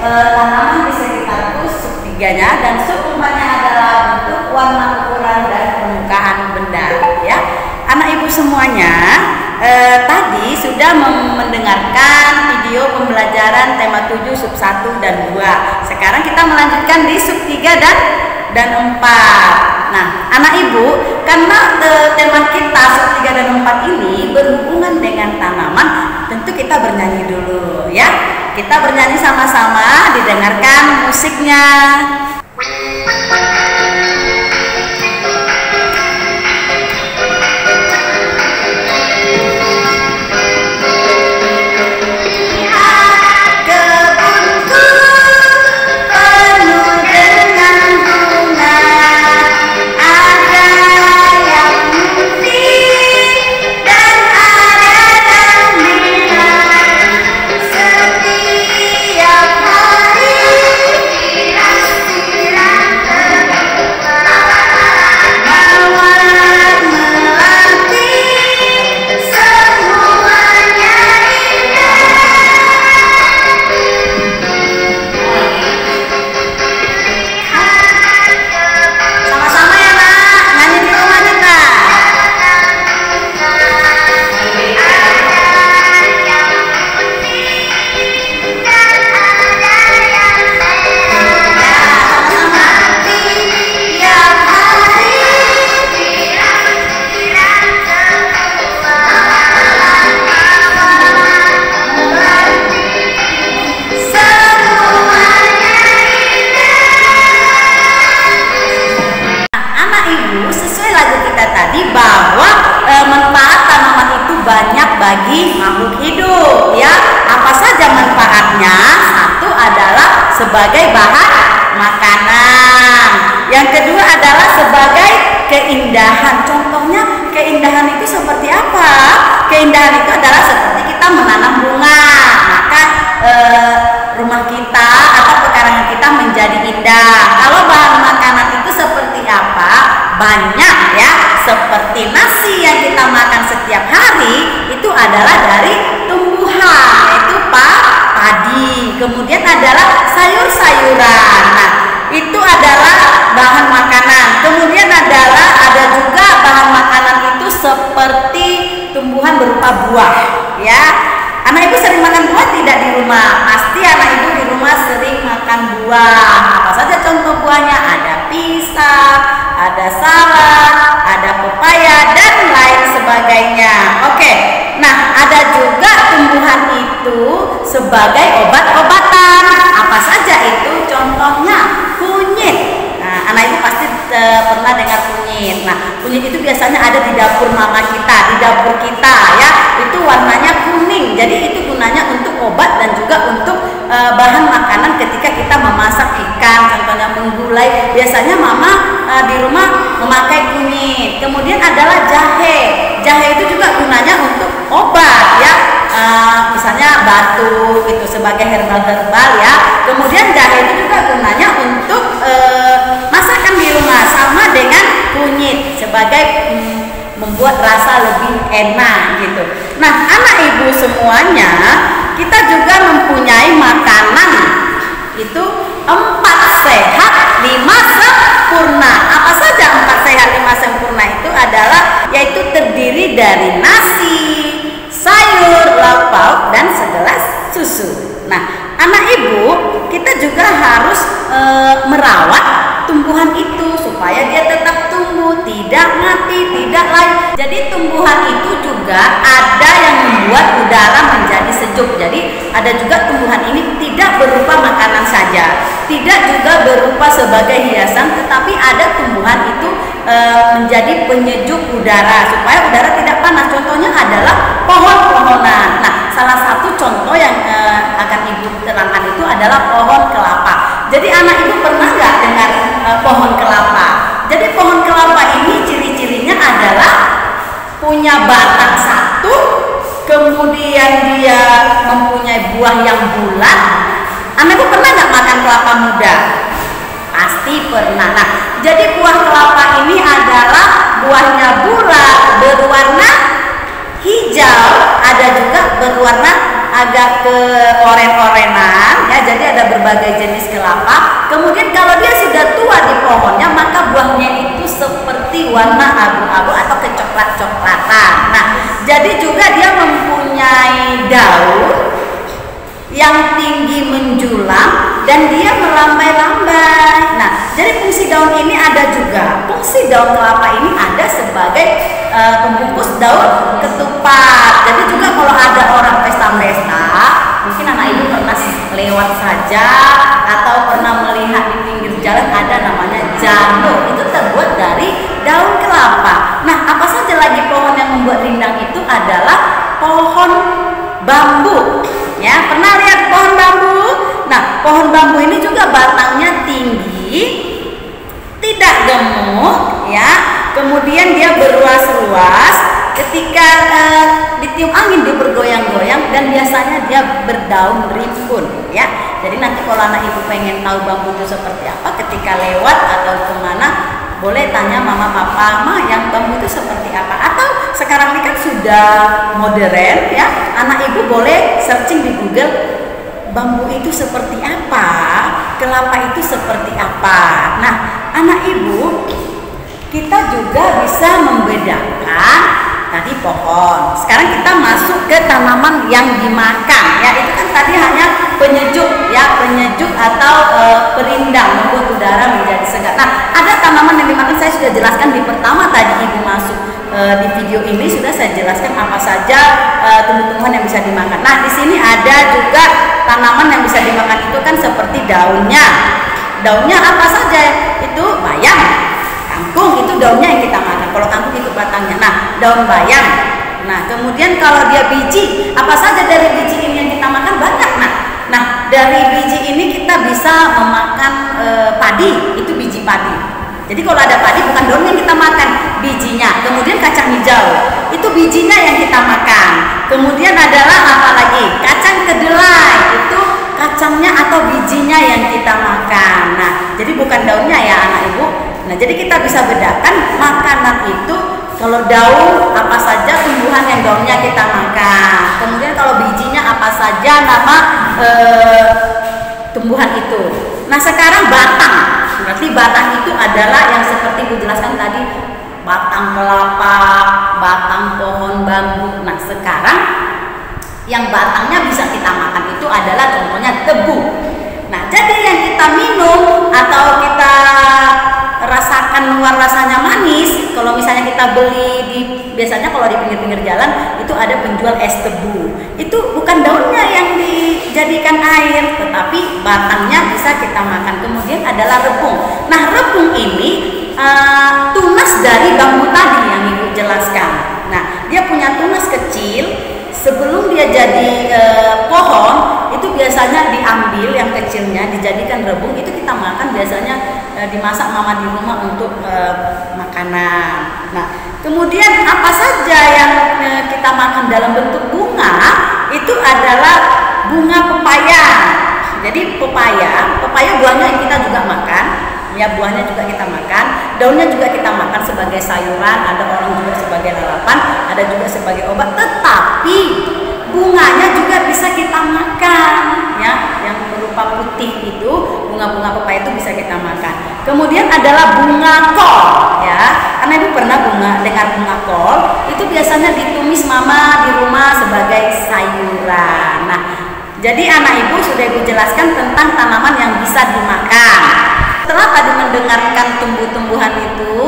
tanaman di sekitarku sub-3-nya, dan sub-4-nya adalah bentuk, warna, ukuran, dan permukaan benda. Ya, anak ibu semuanya tadi sudah mendengarkan video pembelajaran tema 7 sub 1 dan 2. Sekarang kita melanjutkan di sub 3 dan 4. Nah, anak ibu, karena tema kita sub 3 dan 4 ini berhubungan dengan tanaman, tentu kita bernyanyi dulu ya. Kita bernyanyi sama-sama, didengarkan musiknya. Bagi makhluk hidup ya. Apa saja manfaatnya? Satu adalah sebagai bahan makanan. Yang kedua adalah sebagai keindahan. Contohnya keindahan itu seperti apa? Keindahan itu adalah seperti kita menanam bunga, maka rumah kita atau pekarangan kita menjadi indah. Kalau bahan makanan itu seperti apa? Banyak ya, seperti nasi yang kita makan setiap hari itu adalah dari tumbuhan, yaitu padi. Kemudian adalah sayur-sayuran. Nah, itu adalah bahan makanan. Kemudian ada juga bahan makanan itu seperti tumbuhan berupa buah, ya. Anak ibu sering makan buah tidak di rumah? Pasti anak ibu di rumah sering makan buah. Apa saja contoh buahnya? Ada pisang, ada salak, ada pepaya, dan lain sebagainya. Oke, nah ada juga tumbuhan itu sebagai obat-obatan. Apa saja itu? Contohnya kunyit. Nah, anak ibu pasti pernah dengar kunyit. Nah, kunyit itu biasanya ada di dapur mama kita, di dapur kita ya. Itu warnanya kuning. Jadi itu gunanya untuk obat dan juga untuk bahan makanan ketika kita memasak ikan, contohnya menggulai. Biasanya mama di rumah memakai kunyit. Kemudian adalah jahe. Jahe itu juga gunanya untuk obat ya. Misalnya batuk itu sebagai herbal ya. Kemudian jahe itu juga gunanya untuk masakan di rumah, sama dengan kunyit sebagai membuat rasa lebih enak gitu. Nah, anak ibu semuanya, kita juga mempunyai makanan itu 4 sehat 5 sempurna. Apa saja 4 sehat 5 sempurna itu adalah, yaitu terdiri dari nasi, sayur, lauk pauk, dan segelas susu. Nah, anak ibu, kita juga harus merawat tumbuhan itu supaya dia tetap tumbuh, tidak mati, tidak layu. Jadi tumbuhan itu juga ada yang membuat udara menjadi sejuk. Jadi ada juga tumbuhan ini tidak berupa makanan saja, tidak juga berupa sebagai hiasan, tetapi ada tumbuhan itu menjadi penyejuk udara supaya udara tidak panas. Contohnya adalah pohon-pohonan. Nah, salah satu contoh yang akan ibu terangkan itu adalah pohon kelapa. Jadi anak ibu pernah nggak dengar pohon kelapa? Jadi pohon kelapa ini ciri-cirinya adalah punya batang satu, kemudian dia mempunyai buah yang bulat. Anak ibu pernah nggak makan kelapa muda? Pasti pernah. Nah, jadi buah kelapa ini adalah buahnya bulat, berwarna hijau, ada juga berwarna agak ke oren-orenan ya. Jadi ada berbagai jenis kelapa. Kemudian kalau dia sudah tua di pohonnya, maka buahnya itu seperti warna abu-abu atau kecoklat-coklatan. Nah, jadi juga dia mempunyai daun yang tinggi menjulang dan dia melambai-lambai. Nah, jadi fungsi daun ini ada juga. Fungsi daun kelapa ini ada sebagai pembungkus daun ketupat. Jadi juga kalau ada orang pesta-pesta, mungkin anak ibu pernah lewat saja atau pernah melihat di pinggir jalan ada namanya jando. Itu terbuat dari daun kelapa. Nah, apa saja lagi pohon yang membuat rindang itu adalah pohon bambu. Ya, pernah lihat pohon bambu? Nah, pohon bambu ini juga batangnya tinggi, tidak gemuk, ya. Kemudian dia berruas-ruas. Ketika ditiup angin dia bergoyang-goyang dan biasanya dia berdaun rimbun, ya. Jadi nanti kalau anak ibu pengen tahu bambu itu seperti apa, ketika lewat atau kemana, boleh tanya mama papa, ma yang bambu itu seperti apa? Atau sekarang ini kan sudah modern, ya, anak ibu boleh searching di Google bambu itu seperti apa, kelapa itu seperti apa. Nah, anak ibu, kita juga bisa membedakan tadi pohon. Sekarang kita masuk ke tanaman yang dimakan, ya. Itu kan tadi hanya penyejuk, ya, penyejuk atau perindang, membuat udara menjadi segar. Nah, ada tanaman yang dimakan, saya sudah jelaskan di pertama tadi ibu masuk di video ini sudah saya jelaskan apa saja tumbuh-tumbuhan yang bisa dimakan. Nah, di sini ada juga tanaman yang bisa dimakan itu kan seperti daunnya. Daunnya apa saja? Itu bayam, kangkung itu daunnya yang kita makan. Kalau kangkung itu batangnya. Nah, daun bayam. Nah, kemudian kalau dia biji, apa saja dari biji ini yang kita makan? Banyak. Nah, dari biji ini kita bisa memakan padi, itu biji padi. Jadi kalau ada padi bukan daunnya yang kita makan, bijinya. Kemudian kacang hijau, itu bijinya yang kita makan. Kemudian adalah apa lagi? Kacang kedelai, itu kacangnya atau bijinya yang kita makan. Nah, jadi bukan daunnya ya anak ibu. Nah, jadi kita bisa bedakan makanan itu. Kalau daun apa saja tumbuhan yang daunnya kita makan. Kemudian kalau bijinya apa saja nama tumbuhan itu. Nah, sekarang batang. Berarti batang itu adalah yang seperti Bu jelaskan tadi, batang kelapa, batang pohon bambu. Nah, sekarang yang batangnya bisa kita makan itu adalah contohnya tebu. Nah, jadi yang kita minum atau kita rasakan luar rasanya manis, kalau misalnya kita beli biasanya kalau di pinggir-pinggir jalan itu ada penjual es tebu. Itu bukan daunnya yang dijadikan air, tetapi batangnya bisa kita makan. Kemudian adalah rebung. Nah, rebung ini tunas dari bambu tadi yang ibu jelaskan. Nah, dia punya tunas kecil. Sebelum dia jadi pohon, itu biasanya diambil yang kecilnya, dijadikan rebung. Itu kita makan biasanya dimasak mama di rumah untuk makanan. Nah, kemudian apa saja yang kita makan dalam bentuk bunga, itu adalah bunga pepaya. Jadi pepaya buahnya kita juga makan, ya, buahnya juga kita makan, daunnya juga kita makan sebagai sayuran, ada orang juga sebagai lalapan, ada juga sebagai obat, tetapi bunganya juga bisa kita makan, ya, yang berupa putih itu, bunga-bunga pepaya itu bisa kita makan. Kemudian adalah bunga kol, ya, karena ibu pernah dengar bunga kol, itu biasanya ditumis mama di rumah sebagai sayuran. Nah, jadi anak ibu sudah ibu jelaskan tentang tanaman yang bisa dimakan. Setelah tadi mendengarkan tumbuh-tumbuhan itu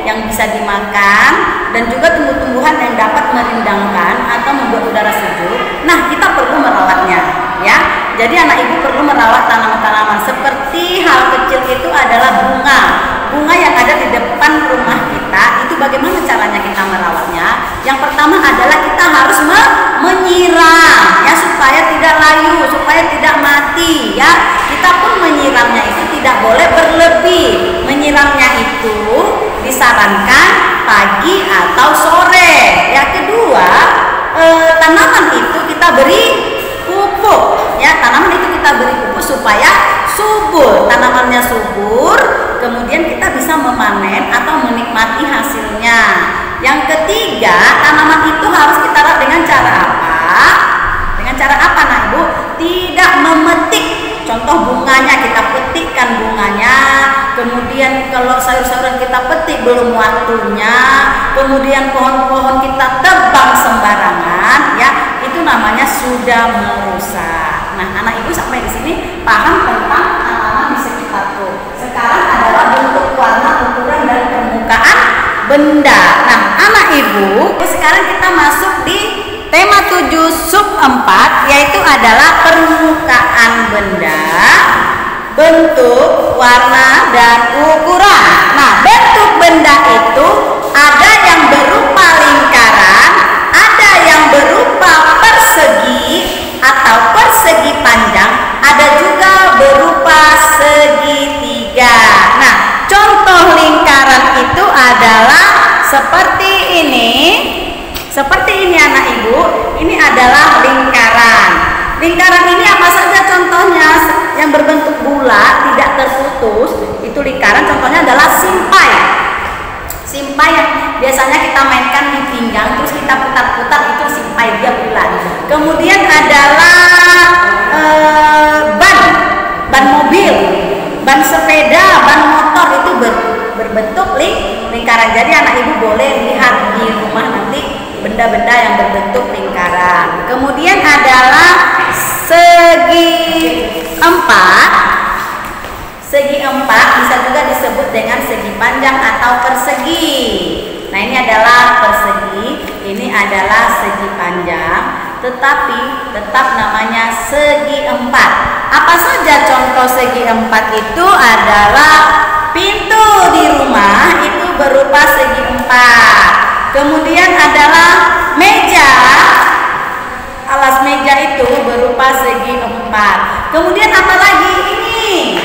yang bisa dimakan dan juga tumbuh-tumbuhan yang dapat merindangkan atau membuat udara sejuk, nah kita perlu merawatnya, ya. Jadi anak ibu perlu merawat tanaman-tanaman seperti hal kecil itu adalah bunga yang ada di depan rumah kita. Itu bagaimana caranya kita merawatnya? Yang pertama adalah kita harus menyiram, ya, supaya tidak layu, supaya tidak mati, ya. Kita pun menyiramnya itu tidak boleh berlebih. Menyiramnya itu disarankan pagi atau sore. Yang kedua, tanaman itu kita beri pupuk, ya, tanaman itu kita beri pupuk supaya subur, tanamannya subur, kemudian kita bisa memanen atau menikmati hasilnya. Yang ketiga, tanaman itu harus kita rawat dengan cara apa? Dengan cara apa, nah ibu? Tidak memetik. Contoh bunga bunganya kita petikkan bunganya, kemudian kalau sayur-sayuran kita petik belum waktunya, kemudian pohon-pohon kita tebang sembarangan, ya itu namanya sudah merusak. Nah, anak ibu sampai di sini paham tentang tanaman di sekitarku. Sekarang adalah bentuk, warna, ukuran dan permukaan benda. Nah, anak ibu, sekarang kita masuk di tema 7 sub 4, yaitu adalah permukaan benda, bentuk, warna, dan ukuran. Nah, bentuk benda itu ada yang berupa lingkaran, ada yang berupa persegi atau persegi panjang, ada juga berupa segitiga. Nah, contoh lingkaran itu adalah seperti ini. Seperti ini anak ibu, ini adalah lingkaran. Lingkaran ini apa saja contohnya? Yang berbentuk bulat, tidak terputus, itu lingkaran. Contohnya adalah simpai. Simpai yang biasanya kita mainkan di pinggang, terus kita putar-putar, itu simpai, dia bulat. Kemudian adalah ban mobil, ban sepeda, ban motor, itu berbentuk lingkaran. Jadi anak ibu boleh lihat di rumah nanti benda-benda yang berbentuk lingkaran. Kemudian adalah segi empat. Segi empat bisa juga disebut dengan segi panjang atau persegi. Nah, ini adalah persegi, ini adalah segi panjang, tetapi tetap namanya segi empat. Apa saja contoh segi empat itu adalah pintu di rumah, itu berupa segi empat. Kemudian adalah meja, alas meja itu berupa segi empat. Kemudian apa lagi ini?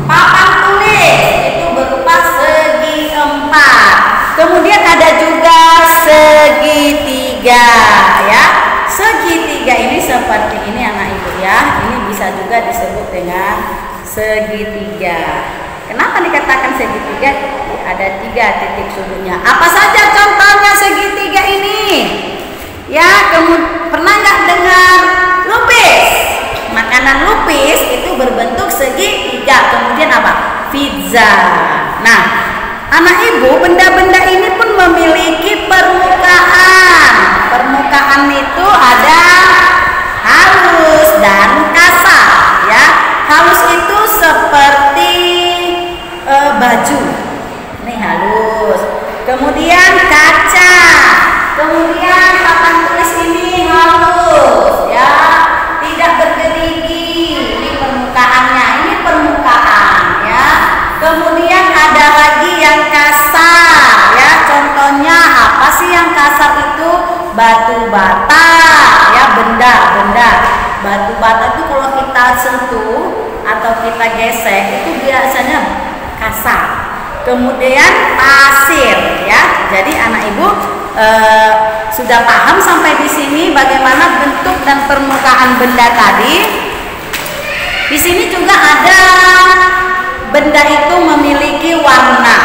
Papan tulis, itu berupa segi empat. Kemudian ada juga segitiga, ya. Segitiga ini seperti ini anak ibu ya. Ini bisa juga disebut dengan segitiga. Kenapa dikatakan segitiga? Ada 3 titik sudutnya. Apa saja contohnya segitiga ini? Ya, pernah nggak dengar lupis? Makanan lupis itu berbentuk segitiga. Kemudian apa? Pizza. Nah, anak ibu, benda-benda ini pun memiliki permukaan. Permukaan itu ada halus dan kasar, ya. Halus itu seperti baju, ini halus. Kemudian kaca, kemudian papan tulis ini halus, ya, tidak bergerigi. Ini permukaannya, ini permukaan, ya. Kemudian ada lagi yang kasar, ya. Contohnya apa sih yang kasar itu? Batu bata, ya, benda-benda. Batu bata itu kalau kita sentuh atau kita gesek itu biasanya kasar. Kemudian pasir, ya. Jadi anak ibu sudah paham sampai di sini bagaimana bentuk dan permukaan benda tadi. Di sini juga ada benda itu memiliki warna,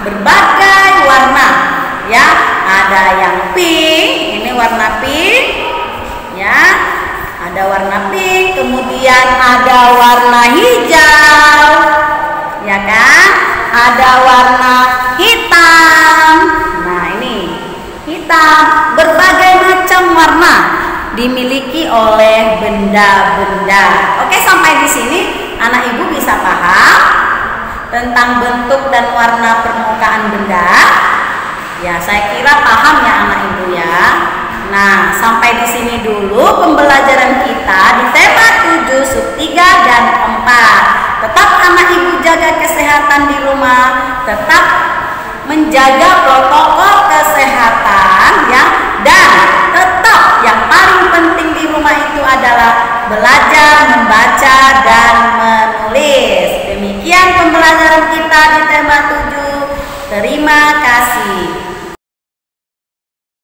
berbagai warna, ya. Ada yang pink, ini warna pink, ya. Ada warna pink, kemudian ada warna hijau, ya kan? Ada warna hitam. Nah, ini hitam. Berbagai macam warna dimiliki oleh benda-benda. Oke, sampai di sini anak ibu bisa paham tentang bentuk dan warna permukaan benda. Ya, saya kira paham ya anak ibu ya. Nah, sampai di sini dulu pembelajaran kita di tema 7 sub 3 dan 4. Tetap anak ibu jaga kesehatan di rumah, tetap menjaga protokol kesehatan ya, dan tetap yang paling penting di rumah itu adalah belajar membaca dan menulis. Demikian pembelajaran kita di tema 7. Terima kasih.